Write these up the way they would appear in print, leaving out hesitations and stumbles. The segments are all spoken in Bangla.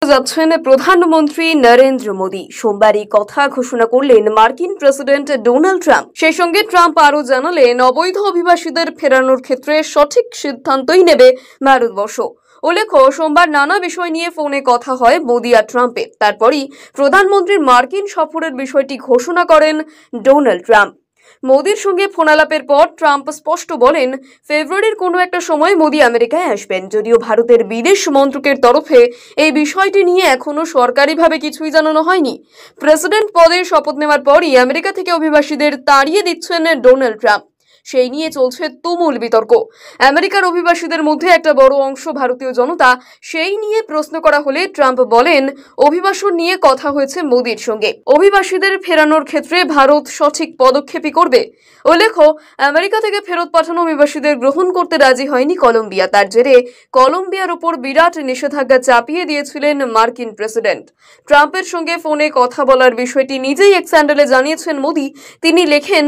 যাচ্ছেন প্রধানমন্ত্রী নরেন্দ্র মোদী। সোমবারই কথা ঘোষণা করলেন মার্কিন প্রেসিডেন্ট ডোনাল্ড ট্রাম্প। সেই সঙ্গে ট্রাম্প আরও জানালেন, অবৈধ অভিবাসীদের ফেরানোর ক্ষেত্রে সঠিক সিদ্ধান্তই নেবে ভারতবর্ষ। উল্লেখ্য, সোমবার নানা বিষয় নিয়ে ফোনে কথা হয় মোদী আর ট্রাম্পের। তারপরই প্রধানমন্ত্রীর মার্কিন সফরের বিষয়টি ঘোষণা করেন ডোনাল্ড ট্রাম্প। মোদির সঙ্গে ফোনালাপের পর ট্রাম্প স্পষ্ট বলেন, ফেব্রুয়ারির কোনো একটা সময় মোদি আমেরিকায় আসবেন। যদিও ভারতের বিদেশ মন্ত্রকের তরফে এই বিষয়টি নিয়ে এখনো সরকারিভাবে কিছুই জানানো হয়নি। প্রেসিডেন্ট পদে শপথ নেওয়ার পরই আমেরিকা থেকে অভিবাসীদের তাড়িয়ে দিচ্ছেন ডোনাল্ড ট্রাম্প। সেই নিয়ে চলছে তুমুল বিতর্ক। আমেরিকার অভিবাসীদের মধ্যে একটা বড় অংশ ভারতীয় জনতা। সেই নিয়ে প্রশ্ন করা হলে ট্রাম্প বলেন, অভিবাসন নিয়ে কথা হয়েছে মোদির সঙ্গে। অভিবাসীদের ফেরানোর ক্ষেত্রে ভারত সঠিক পদক্ষেপই করবে। উল্লেখ্য, আমেরিকা থেকে ফেরত পাঠানো অভিবাসীদের গ্রহণ করতে রাজি হয়নি কলম্বিয়া। তার জেরে কলম্বিয়ার উপর বিরাট নিষেধাজ্ঞা চাপিয়ে দিয়েছিলেন মার্কিন প্রেসিডেন্ট। ট্রাম্পের সঙ্গে ফোনে কথা বলার বিষয়টি নিজেই এক্স হ্যান্ডেলে জানিয়েছেন মোদি। তিনি লেখেন,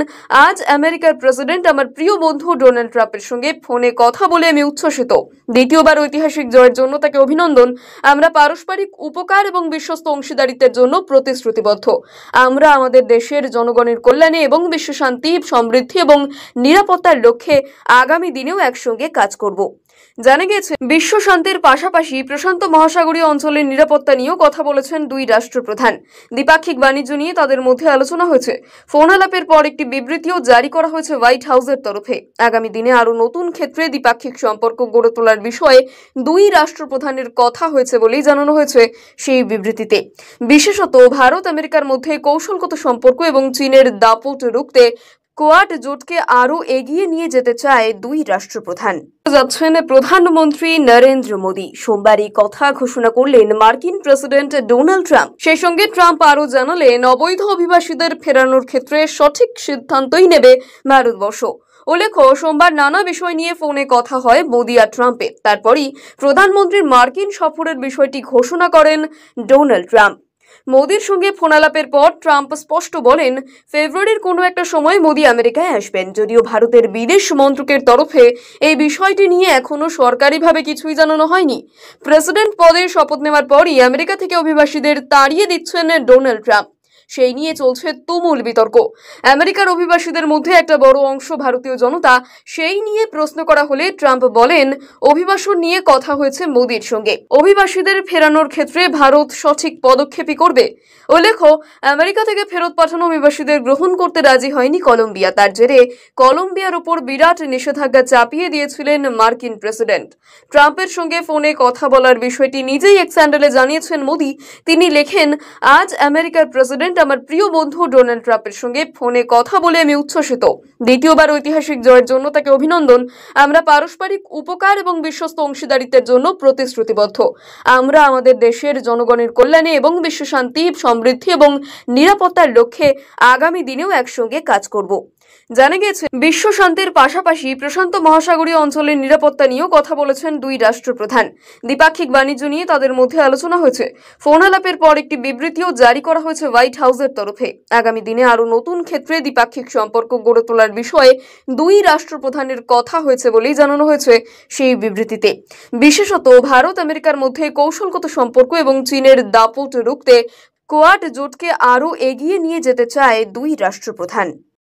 আজ আমেরিকার প্রেসিডেন্ট আমার প্রিয় বন্ধু ডোনাল্ড ট্রাম্পের সঙ্গে ফোনে কথা বলে আমি উচ্ছ্বসিত। দ্বিতীয়বার ঐতিহাসিক জয়ের জন্য তাকে অভিনন্দন। আমরা পারস্পরিক উপকার এবং বিশ্বস্ত অংশীদারিত্বের জন্য প্রতিশ্রুতিবদ্ধ। আমরা আমাদের দেশের জনগণের কল্যাণে এবং বিশ্ব শান্তি, সমৃদ্ধি এবং নিরাপত্তার লক্ষ্যে আগামী দিনেও একসঙ্গে কাজ করব। জানা গেছে, বিশ্ব শান্তির পাশাপাশি প্রশান্ত মহাসাগরীয় অঞ্চলের নিরাপত্তা নিয়েও কথা বলেছেন দুই রাষ্ট্রপ্রধান। দ্বিপাক্ষিক বাণিজ্য নিয়ে তাদের মধ্যে আলোচনা হয়েছে। ফোন আলাপের পর একটি বিবৃতিও জারি করা হয়েছে হোয়াইট হাউসের তরফে। আগামী দিনে আরও নতুন ক্ষেত্রে দ্বিপাক্ষিক সম্পর্ক গড়ে তোলার বিষয়ে দুই রাষ্ট্রপ্রধানের কথা হয়েছে বলেই জানানো হয়েছে সেই বিবৃতিতে। বিশেষত ভারত আমেরিকার মধ্যে কৌশলগত সম্পর্ক এবং চীনের দাপট রুখতে কোয়াড জোটকে আরও এগিয়ে নিয়ে যেতে চায় দুই রাষ্ট্রপ্রধান। যাচ্ছেন প্রধানমন্ত্রী নরেন্দ্র মোদী। সোমবারই কথা ঘোষণা করলেন মার্কিন প্রেসিডেন্ট ডোনাল্ড ট্রাম্প। সেই সঙ্গে ট্রাম্প আরও জানালেন, অবৈধ অভিবাসীদের ফেরানোর ক্ষেত্রে সঠিক সিদ্ধান্তই নেবে ভারতবর্ষ। উল্লেখ্য, সোমবার নানা বিষয় নিয়ে ফোনে কথা হয় মোদি আর ট্রাম্পের। তারপরই প্রধানমন্ত্রীর মার্কিন সফরের বিষয়টি ঘোষণা করেন ডোনাল্ড ট্রাম্প। মোদির সঙ্গে ফোনালাপের পর ট্রাম্প স্পষ্ট বলেন, ফেব্রুয়ারির কোনো একটা সময় মোদি আমেরিকায় আসবেন। যদিও ভারতের বিদেশ মন্ত্রকের তরফে এই বিষয়টি নিয়ে এখনো সরকারিভাবে কিছুই জানানো হয়নি। প্রেসিডেন্ট পদে শপথ নেওয়ার পরই আমেরিকা থেকে অভিবাসীদের তাড়িয়ে দিচ্ছেন ডোনাল্ড ট্রাম্প। সেই নিয়ে চলছে তুমুল বিতর্ক। আমেরিকার অভিবাসীদের মধ্যে একটা বড় অংশ ভারতীয় জনতা। সেই নিয়ে প্রশ্ন করা হলে ট্রাম্প বলেন, অভিবাসন নিয়ে কথা হয়েছে মোদির সঙ্গে। অভিবাসীদের ফেরানোর ক্ষেত্রে ভারত সঠিক পদক্ষেপই করবে। উল্লেখ্য, আমেরিকা থেকে ফেরত পাঠানো অভিবাসীদের গ্রহণ করতে রাজি হয়নি কলম্বিয়া। তার জেরে কলম্বিয়ার উপর বিরাট নিষেধাজ্ঞা চাপিয়ে দিয়েছিলেন মার্কিন প্রেসিডেন্ট। ট্রাম্পের সঙ্গে ফোনে কথা বলার বিষয়টি নিজেই এক্স হ্যান্ডেলে জানিয়েছেন মোদি। তিনি লেখেন, আজ আমেরিকার প্রেসিডেন্ট আমার প্রিয় বন্ধু ডোনাল্ড ট্রাম্পের সঙ্গে ফোনে কথা বলে আমি উচ্ছ্বসিত। দ্বিতীয়বার ঐতিহাসিক জয়ের জন্য তাকে অভিনন্দন। আমরা পারস্পরিক উপকার এবং বিশ্বস্ত অংশীদারিত্বের জন্য প্রতিশ্রুতিবদ্ধ। আমরা আমাদের দেশের জনগণের কল্যাণে এবং বিশ্ব শান্তি, সমৃদ্ধি এবং নিরাপত্তার লক্ষ্যে আগামী দিনেও একসঙ্গে কাজ করব। জানা গেছে, বিশ্ব শান্তির পাশাপাশি প্রশান্ত মহাসাগরীয় অঞ্চলের নিরাপত্তা নিয়েও কথা বলেছেন দুই রাষ্ট্রপ্রধান। দ্বিপাক্ষিক বাণিজ্য নিয়ে তাদের মধ্যে আলোচনা হয়েছে। ফোন আলাপের পর একটি বিবৃতিও জারি করা হয়েছে হোয়াইট হাউসের তরফে। আগামী দিনে আরও নতুন ক্ষেত্রে দ্বিপাক্ষিক সম্পর্ক গড়ে তোলার বিষয়ে দুই রাষ্ট্রপ্রধানের কথা হয়েছে বলেই জানানো হয়েছে সেই বিবৃতিতে। বিশেষত ভারত আমেরিকার মধ্যে কৌশলগত সম্পর্ক এবং চীনের দাপট রুখতে কোয়াড জোটকে আরও এগিয়ে নিয়ে যেতে চায় দুই রাষ্ট্রপ্রধান।